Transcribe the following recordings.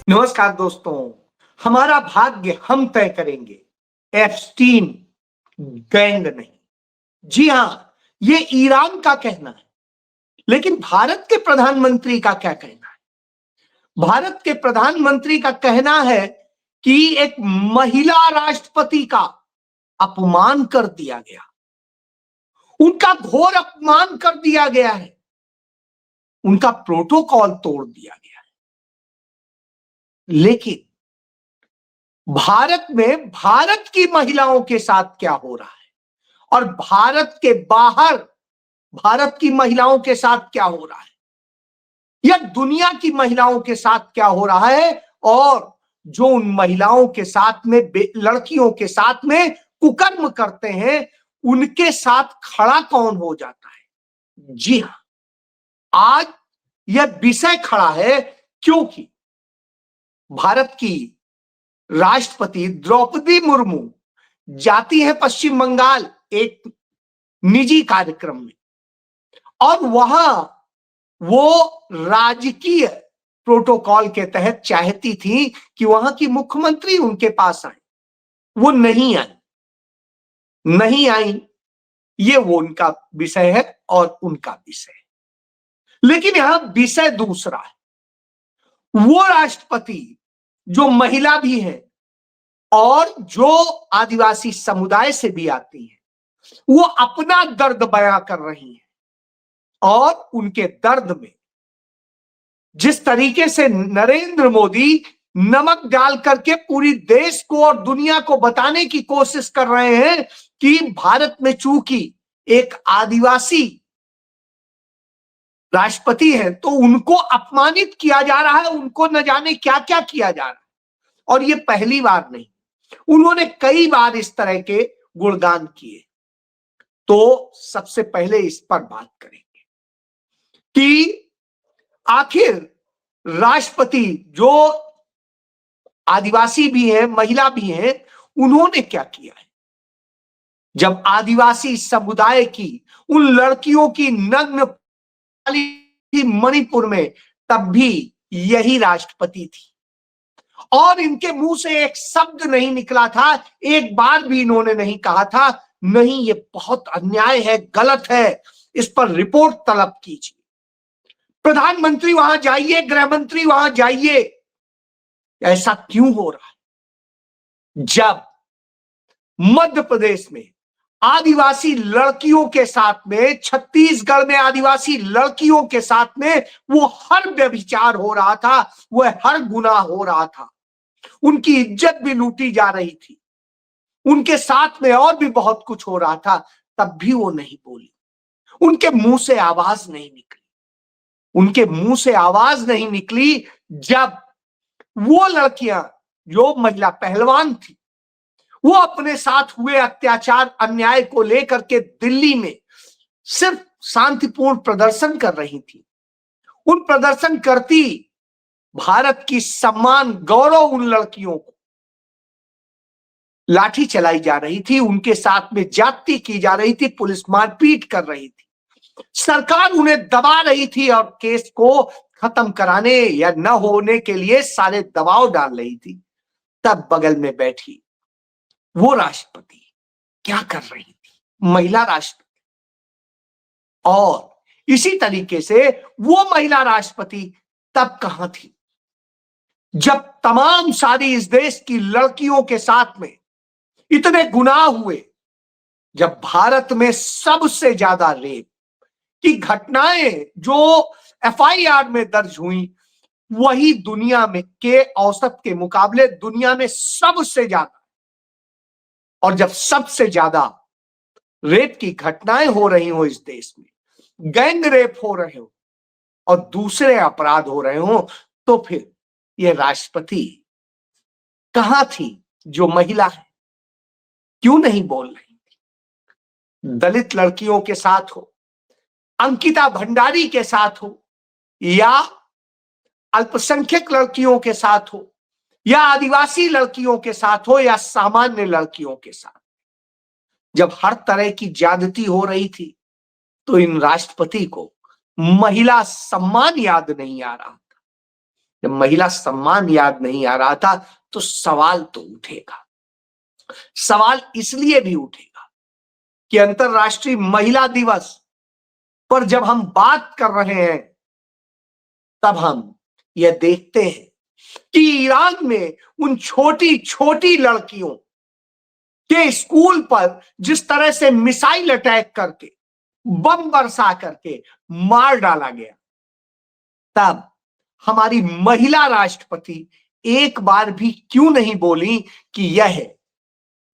नमस्कार दोस्तों। हमारा भाग्य हम तय करेंगे, एप्स्टीन गैंग नहीं। जी हां, ये ईरान का कहना है। लेकिन भारत के प्रधानमंत्री का क्या कहना है? भारत के प्रधानमंत्री का कहना है कि एक महिला राष्ट्रपति का अपमान कर दिया गया, उनका घोर अपमान कर दिया गया है, उनका प्रोटोकॉल तोड़ दिया गया है। लेकिन भारत में भारत की महिलाओं के साथ क्या हो रहा है और भारत के बाहर भारत की महिलाओं के साथ क्या हो रहा है, या दुनिया की महिलाओं के साथ क्या हो रहा है, और जो उन महिलाओं के साथ में, लड़कियों के साथ में कुकर्म करते हैं, उनके साथ खड़ा कौन हो जाता है। जी हां, आज यह विषय खड़ा है क्योंकि भारत की राष्ट्रपति द्रौपदी मुर्मू जाती है पश्चिम बंगाल एक निजी कार्यक्रम में, और वहां वो राजकीय प्रोटोकॉल के तहत चाहती थी कि वहां की मुख्यमंत्री उनके पास आए। वो नहीं आई। ये वो उनका विषय है और उनका विषय है। लेकिन यहां विषय दूसरा है। वो राष्ट्रपति जो महिला भी है और जो आदिवासी समुदाय से भी आती है, वो अपना दर्द बयां कर रही है, और उनके दर्द में जिस तरीके से नरेंद्र मोदी नमक डाल करके पूरी देश को और दुनिया को बताने की कोशिश कर रहे हैं कि भारत में चूंकि एक आदिवासी राष्ट्रपति है तो उनको अपमानित किया जा रहा है, उनको न जाने क्या क्या किया जा रहा है। और ये पहली बार नहीं, उन्होंने कई बार इस तरह के गुणगान किए। तो सबसे पहले इस पर बात करेंगे कि आखिर राष्ट्रपति जो आदिवासी भी है, महिला भी है, उन्होंने क्या किया है। जब आदिवासी समुदाय की उन लड़कियों की नग्न थी मणिपुर में, तब भी यही राष्ट्रपति थी, और इनके मुंह से एक शब्द नहीं निकला था, एक बार भी इन्होंने नहीं कहा था नहीं ये बहुत अन्याय है, गलत है, इस पर रिपोर्ट तलब कीजिए, प्रधानमंत्री वहां जाइए, गृह मंत्री वहां जाइए। ऐसा क्यों हो रहा है जब मध्य प्रदेश में आदिवासी लड़कियों के साथ में, छत्तीसगढ़ में आदिवासी लड़कियों के साथ में वो हर व्यभिचार हो रहा था, वह हर गुनाह हो रहा था, उनकी इज्जत भी लूटी जा रही थी, उनके साथ में और भी बहुत कुछ हो रहा था, तब भी वो नहीं बोली, उनके मुंह से आवाज नहीं निकली। उनके मुंह से आवाज नहीं निकली जब वो लड़कियां जो महिला पहलवान थी, वो अपने साथ हुए अत्याचार अन्याय को लेकर के दिल्ली में सिर्फ शांतिपूर्ण प्रदर्शन कर रही थी। उन प्रदर्शन करती भारत की सम्मान गौरव उन लड़कियों को लाठी चलाई जा रही थी, उनके साथ में जाति की जा रही थी, पुलिस मारपीट कर रही थी, सरकार उन्हें दबा रही थी और केस को खत्म कराने या न होने के लिए सारे दबाव डाल रही थी। तब बगल में बैठी वो राष्ट्रपति क्या कर रही थी, महिला राष्ट्रपति। और इसी तरीके से वो महिला राष्ट्रपति तब कहां थी जब तमाम सारी इस देश की लड़कियों के साथ में इतने गुनाह हुए, जब भारत में सबसे ज्यादा रेप की घटनाएं जो एफआईआर में दर्ज हुई, वही दुनिया में के औसत के मुकाबले दुनिया में सबसे ज्यादा। और जब सबसे ज्यादा रेप की घटनाएं हो रही हो इस देश में, गैंग रेप हो रहे हो और दूसरे अपराध हो रहे हो, तो फिर ये राष्ट्रपति कहां थी जो महिला है, क्यों नहीं बोल रही थी। दलित लड़कियों के साथ हो, अंकिता भंडारी के साथ हो, या अल्पसंख्यक लड़कियों के साथ हो, या आदिवासी लड़कियों के साथ हो, या सामान्य लड़कियों के साथ, जब हर तरह की ज्यादती हो रही थी, तो इन राष्ट्रपति को महिला सम्मान याद नहीं आ रहा था। जब महिला सम्मान याद नहीं आ रहा था तो सवाल तो उठेगा। सवाल इसलिए भी उठेगा कि अंतर्राष्ट्रीय महिला दिवस पर जब हम बात कर रहे हैं तब हम यह देखते हैं कि ईरान में उन छोटी छोटी लड़कियों के स्कूल पर जिस तरह से मिसाइल अटैक करके, बम बरसा करके मार डाला गया, तब हमारी महिला राष्ट्रपति एक बार भी क्यों नहीं बोली कि यह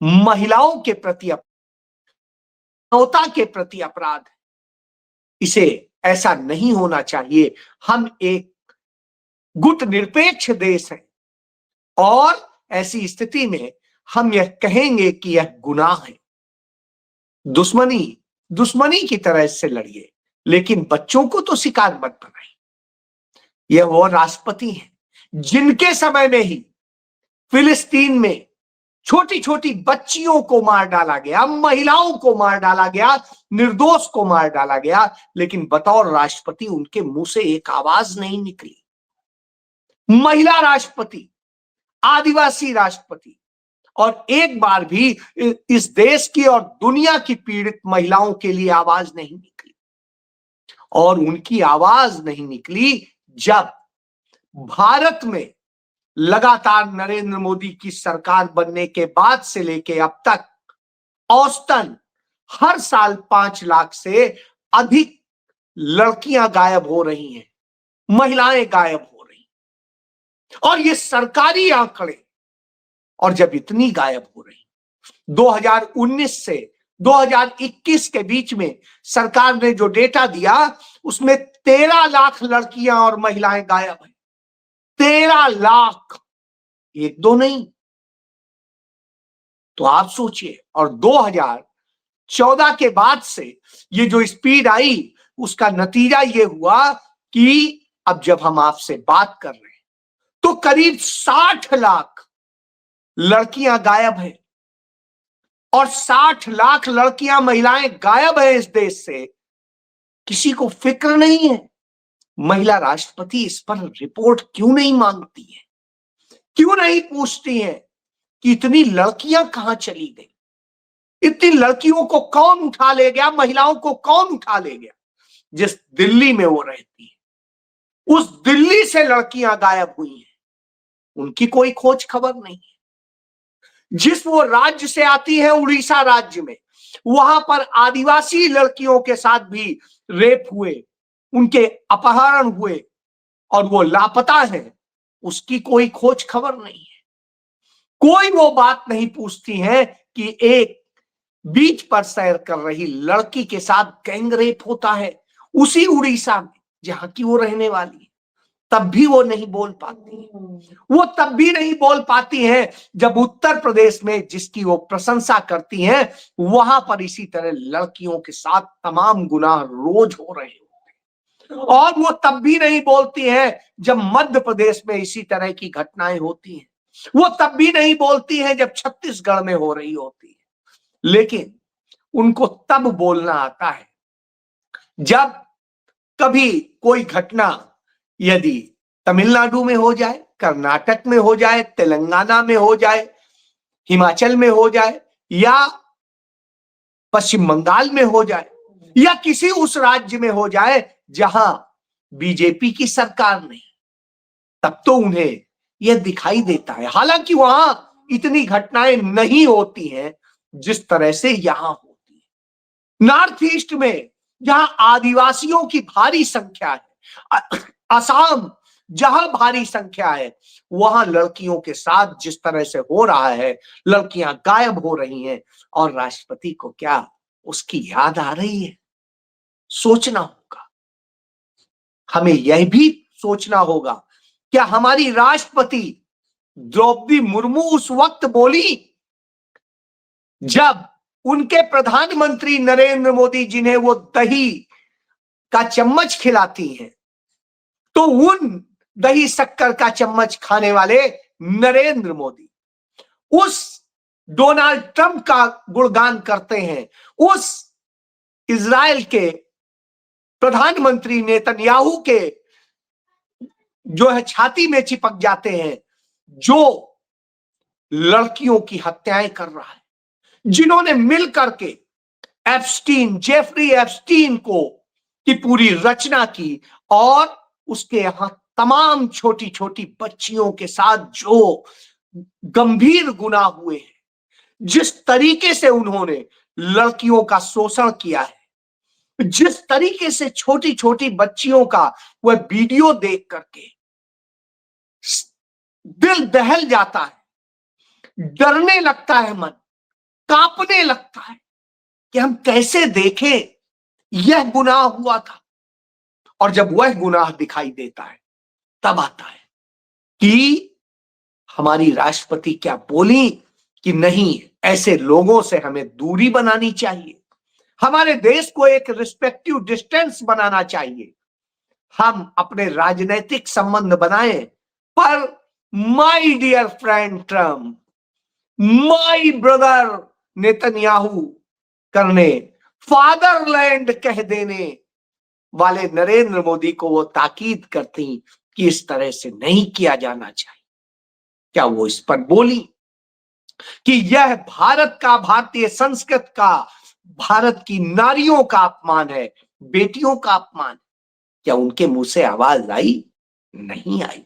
महिलाओं के प्रति, मानवता के प्रति अपराध है, इसे ऐसा नहीं होना चाहिए। हम एक गुट निरपेक्ष देश हैं और ऐसी स्थिति में हम यह कहेंगे कि यह गुनाह है। दुश्मनी दुश्मनी की तरह इससे लड़िए, लेकिन बच्चों को तो शिकार मत बनाइए। यह वो राष्ट्रपति हैं जिनके समय में ही फिलिस्तीन में छोटी छोटी बच्चियों को मार डाला गया, महिलाओं को मार डाला गया, निर्दोष को मार डाला गया, लेकिन बतौर राष्ट्रपति उनके मुंह से एक आवाज नहीं निकली। महिला राष्ट्रपति, आदिवासी राष्ट्रपति, और एक बार भी इस देश की और दुनिया की पीड़ित महिलाओं के लिए आवाज नहीं निकली। और उनकी आवाज नहीं निकली जब भारत में लगातार नरेंद्र मोदी की सरकार बनने के बाद से लेके अब तक औसतन हर साल 5 लाख से अधिक लड़कियां गायब हो रही हैं, महिलाएं गायब हो रही, और ये सरकारी आंकड़े। और जब इतनी गायब हो रही, 2019 से 2021 के बीच में सरकार ने जो डेटा दिया उसमें 13 लाख लड़कियां और महिलाएं गायब हैं। 13 लाख, एक दो नहीं। तो आप सोचिए, और 2014 के बाद से ये जो स्पीड आई उसका नतीजा ये हुआ कि अब जब हम आपसे बात कर रहे हैं तो करीब 60 लाख लड़कियां गायब हैं, और 60 लाख लड़कियां, महिलाएं गायब हैं इस देश से। किसी को फिक्र नहीं है। महिला राष्ट्रपति इस पर रिपोर्ट क्यों नहीं मांगती है? क्यों नहीं पूछती है कि इतनी लड़कियां कहां चली गई? इतनी लड़कियों को कौन उठा ले गया? महिलाओं को कौन उठा ले गया? जिस दिल्ली में वो रहती है, उस दिल्ली से लड़कियां गायब हुई हैं, उनकी कोई खोज खबर नहीं है। जिस वो राज्य से आती है, उड़ीसा राज्य में, वहां पर आदिवासी लड़कियों के साथ भी रेप हुए, उनके अपहरण हुए और वो लापता है, उसकी कोई खोज खबर नहीं है। कोई वो बात नहीं पूछती है कि एक बीच पर सैर कर रही लड़की के साथ गैंग रेप होता है उसी उड़ीसा में जहां की वो रहने वाली है, तब भी वो नहीं बोल पाती है। वो तब भी नहीं बोल पाती है जब उत्तर प्रदेश में, जिसकी वो प्रशंसा करती हैं, वहां पर इसी तरह लड़कियों के साथ तमाम गुनाह रोज हो रहे होते हैं। और वो तब भी नहीं बोलती है जब मध्य प्रदेश में इसी तरह की घटनाएं होती हैं। वो तब भी नहीं बोलती है जब छत्तीसगढ़ में हो रही होती है। लेकिन उनको तब बोलना आता है जब कभी कोई घटना यदि तमिलनाडु में हो जाए, कर्नाटक में हो जाए, तेलंगाना में हो जाए, हिमाचल में हो जाए, या पश्चिम बंगाल में हो जाए, या किसी उस राज्य में हो जाए जहां बीजेपी की सरकार नहीं, तब तो उन्हें यह दिखाई देता है। हालांकि वहां इतनी घटनाएं नहीं होती हैं जिस तरह से यहां होती है। नॉर्थ ईस्ट में जहां आदिवासियों की भारी संख्या है, असम जहां भारी संख्या है, वहां लड़कियों के साथ जिस तरह से हो रहा है, लड़कियां गायब हो रही हैं, और राष्ट्रपति को क्या उसकी याद आ रही है? सोचना होगा। हमें यह भी सोचना होगा, क्या हमारी राष्ट्रपति द्रौपदी मुर्मू उस वक्त बोली जब उनके प्रधानमंत्री नरेंद्र मोदी, जिन्हें वो दही का चम्मच खिलाती हैं, तो उन दही शक्कर का चम्मच खाने वाले नरेंद्र मोदी उस डोनाल्ड ट्रंप का गुणगान करते हैं, उस इजराइल के प्रधानमंत्री नेतन्याहू के जो है छाती में चिपक जाते हैं, जो लड़कियों की हत्याएं कर रहा है, जिन्होंने मिल करके जेफरी एप्स्टीन को की पूरी रचना की और उसके यहां तमाम छोटी छोटी बच्चियों के साथ जो गंभीर गुनाह हुए हैं, जिस तरीके से उन्होंने लड़कियों का शोषण किया है, जिस तरीके से छोटी छोटी बच्चियों का वह वीडियो देख करके दिल दहल जाता है, डरने लगता है, मन कांपने लगता है कि हम कैसे देखें यह गुनाह हुआ था। और जब वह गुनाह दिखाई देता है तब आता है कि हमारी राष्ट्रपति क्या बोली कि नहीं, ऐसे लोगों से हमें दूरी बनानी चाहिए, हमारे देश को एक रिस्पेक्टिव डिस्टेंस बनाना चाहिए, हम अपने राजनीतिक संबंध बनाएं। पर my dear friend Trump, my brother Netanyahu करने, फादरलैंड कह देने वाले नरेंद्र मोदी को वो ताकीद करती कि इस तरह से नहीं किया जाना चाहिए। क्या वो इस पर बोली कि यह भारत का, भारतीय संस्कृत का, भारत की नारियों का अपमान है, बेटियों का अपमान? क्या उनके मुंह से आवाज आई? नहीं आई।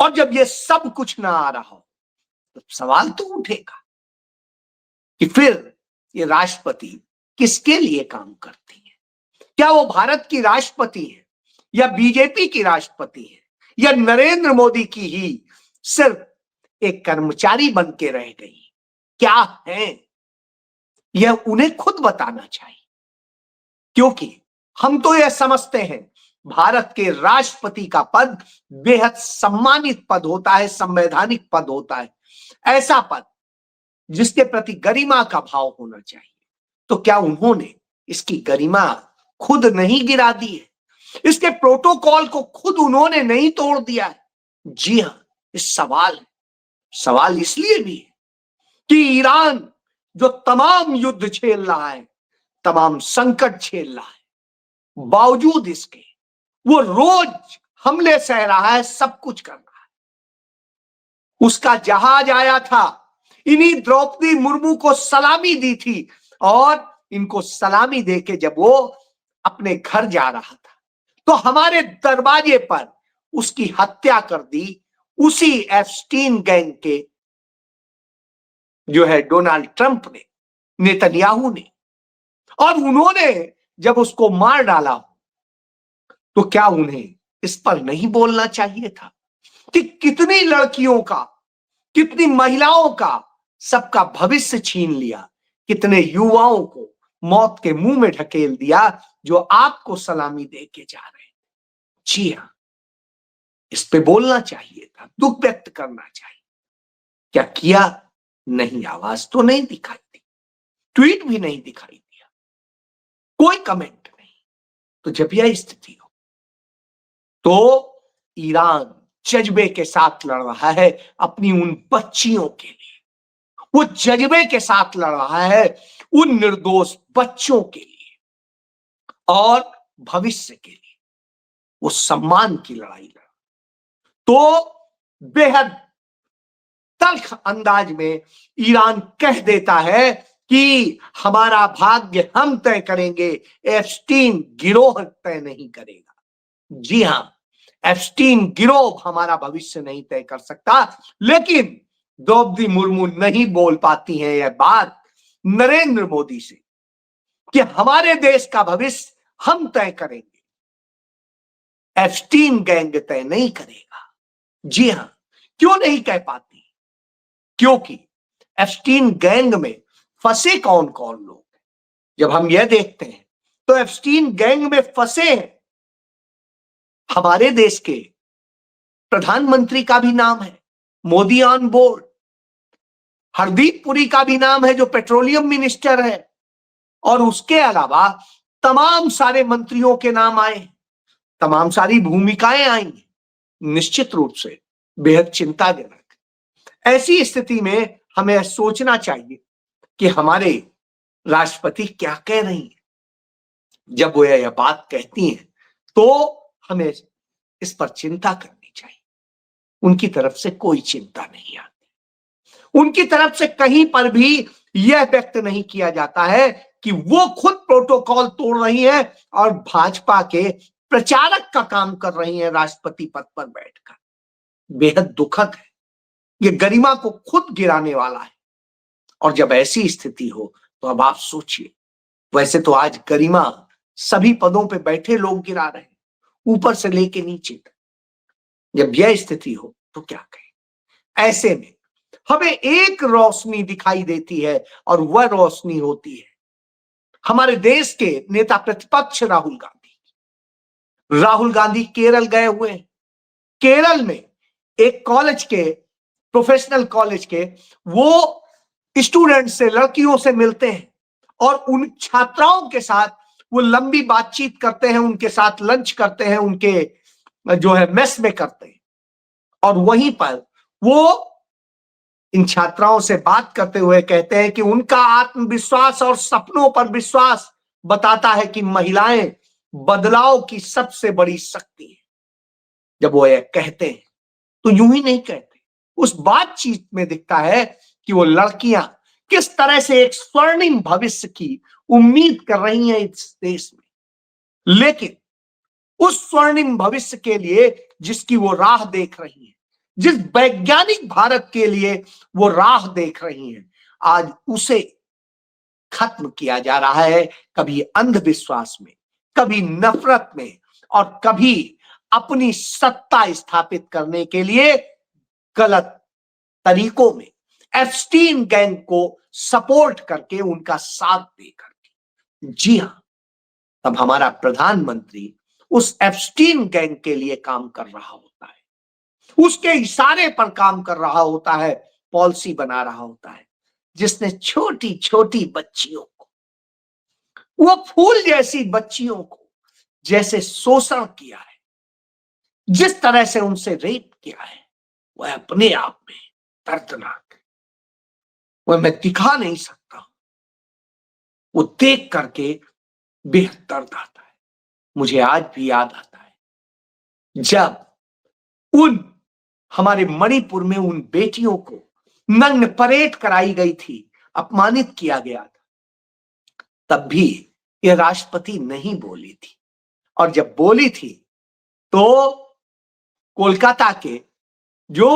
और जब ये सब कुछ ना आ रहा हो तो सवाल तो उठेगा कि फिर ये राष्ट्रपति किसके लिए काम करती है? क्या वो भारत की राष्ट्रपति है, या बीजेपी की राष्ट्रपति है, या नरेंद्र मोदी की ही सिर्फ एक कर्मचारी बन के रह गई? क्या है यह उन्हें खुद बताना चाहिए, क्योंकि हम तो यह समझते हैं भारत के राष्ट्रपति का पद बेहद सम्मानित पद होता है, संवैधानिक पद होता है, ऐसा पद जिसके प्रति गरिमा का भाव होना चाहिए। तो क्या उन्होंने इसकी गरिमा खुद नहीं गिरा दी है? इसके प्रोटोकॉल को खुद उन्होंने नहीं तोड़ दिया है? जी हां, इस सवाल इसलिए भी है कि ईरान जो तमाम युद्ध झेल रहा है, तमाम संकट झेल रहा है, बावजूद इसके वो रोज हमले सह रहा है, सब कुछ कर रहा है। उसका जहाज आया था, इन्हीं द्रौपदी मुर्मू को सलामी दी थी, और इनको सलामी देके जब वो अपने घर जा रहा था तो हमारे दरवाजे पर उसकी हत्या कर दी उसी एप्स्टीन गैंग के जो है डोनाल्ड ट्रंप ने, नेतन्याहू ने। और उन्होंने जब उसको मार डाला तो क्या उन्हें इस पर नहीं बोलना चाहिए था कि कितनी लड़कियों का, कितनी महिलाओं का सबका भविष्य छीन लिया, कितने युवाओं को मौत के मुंह में ढकेल दिया जो आपको सलामी दे के जा रहे हैं? जी हां, इस पे बोलना चाहिए था, दुख व्यक्त करना चाहिए। क्या किया? नहीं, आवाज तो नहीं दिखाई दी, ट्वीट भी नहीं दिखाई दिया, कोई कमेंट नहीं। तो जब यह स्थिति हो तो ईरान जज्बे के साथ लड़ रहा है अपनी उन बच्चियों के लिए, वो जज्बे के साथ लड़ रहा है उन निर्दोष बच्चों के लिए और भविष्य के लिए, वो सम्मान की लड़ाई लड़। तो बेहद तल्ख अंदाज में ईरान कह देता है कि हमारा भाग्य हम तय करेंगे, एप्स्टीन गिरोह तय नहीं करेगा। जी हां, एप्स्टीन गिरोह हमारा भविष्य नहीं तय कर सकता, लेकिन द्रौपदी मुर्मू नहीं बोल पाती हैं यह बात नरेंद्र मोदी से कि हमारे देश का भविष्य हम तय करेंगे, एप्स्टीन गैंग तय नहीं करेगा। जी हां, क्यों नहीं कह पाती? क्योंकि एप्स्टीन गैंग में फंसे कौन कौन लोग हैं जब हम यह देखते हैं तो एप्स्टीन गैंग में फंसे हैं हमारे देश के प्रधानमंत्री का भी नाम है, मोदी ऑन बोर्ड, हरदीप पुरी का भी नाम है जो पेट्रोलियम मिनिस्टर है, और उसके अलावा तमाम सारे मंत्रियों के नाम आए, तमाम सारी भूमिकाएं आई। निश्चित रूप से बेहद चिंताजनक। ऐसी स्थिति में हमें सोचना चाहिए कि हमारे राष्ट्रपति क्या कह रही हैं। जब वो यह बात कहती हैं तो हमें इस पर चिंता करनी उनकी तरफ से कोई चिंता नहीं आती। उनकी तरफ से कहीं पर भी यह व्यक्त नहीं किया जाता है कि वो खुद प्रोटोकॉल तोड़ रही है और भाजपा के प्रचारक का काम कर रही है राष्ट्रपति पद पर बैठकर। बेहद दुखद है, ये गरिमा को खुद गिराने वाला है। और जब ऐसी स्थिति हो तो अब आप सोचिए, वैसे तो आज गरिमा सभी पदों पे बैठे लोग गिरा रहे हैं, ऊपर से लेके नीचे तक। जब यह स्थिति हो तो क्या कहें। ऐसे में हमें एक रोशनी दिखाई देती है और वह रोशनी होती है हमारे देश के नेता प्रतिपक्ष राहुल गांधी। राहुल गांधी केरल गए हुए हैं। केरल में एक कॉलेज के, प्रोफेशनल कॉलेज के, वो स्टूडेंट से, लड़कियों से मिलते हैं और उन छात्राओं के साथ वो लंबी बातचीत करते हैं, उनके साथ लंच करते हैं, उनके जो है मेस में करते हैं। और वहीं पर वो इन छात्राओं से बात करते हुए कहते हैं कि उनका आत्मविश्वास और सपनों पर विश्वास बताता है कि महिलाएं बदलाव की सबसे बड़ी शक्ति है। जब वो यह कहते हैं तो यूं ही नहीं कहते, उस बातचीत में दिखता है कि वो लड़कियां किस तरह से एक स्वर्णिम भविष्य की उम्मीद कर रही हैं इस देश में। लेकिन उस स्वर्णिम भविष्य के लिए जिसकी वो राह देख रही हैं, जिस वैज्ञानिक भारत के लिए वो राह देख रही हैं, आज उसे खत्म किया जा रहा है, कभी अंधविश्वास में, कभी नफरत में, और कभी अपनी सत्ता स्थापित करने के लिए गलत तरीकों में, एप्स्टीन गैंग को सपोर्ट करके, उनका साथ दे करके। जी हां, तब हमारा प्रधानमंत्री उस एप्स्टीन गैंग के लिए काम कर रहा होता है, उसके इशारे पर काम कर रहा होता है, पॉलिसी बना रहा होता है, जिसने छोटी छोटी बच्चियों को, वो फूल जैसी बच्चियों को जैसे शोषण किया है, जिस तरह से उनसे रेप किया है, वह अपने आप में दर्दनाक है। वह मैं दिखा नहीं सकता, वो देख करके बेहद दर्द आता है। मुझे आज भी याद आता है जब उन हमारे मणिपुर में उन बेटियों को नग्न परेड कराई गई थी, अपमानित किया गया था, तब भी यह राष्ट्रपति नहीं बोली थी। और जब बोली थी तो कोलकाता के जो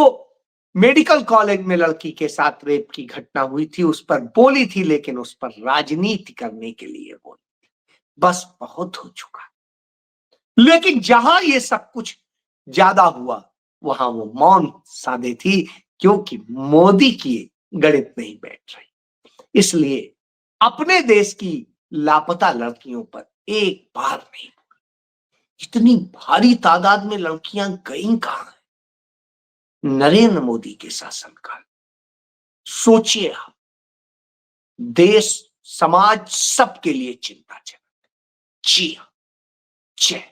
मेडिकल कॉलेज में लड़की के साथ रेप की घटना हुई थी उस पर बोली थी, लेकिन उस पर राजनीति करने के लिए बोली थी। बस बहुत हो चुका। लेकिन जहां ये सब कुछ ज्यादा हुआ वहां वो मौन साधे थी, क्योंकि मोदी की गणित नहीं बैठ रही। इसलिए अपने देश की लापता लड़कियों पर एक बार नहीं बोला। इतनी भारी तादाद में लड़कियां गई कहां है नरेंद्र मोदी के शासनकाल। सोचिए आप, देश समाज सबके लिए चिंताजनक। जी हां, जय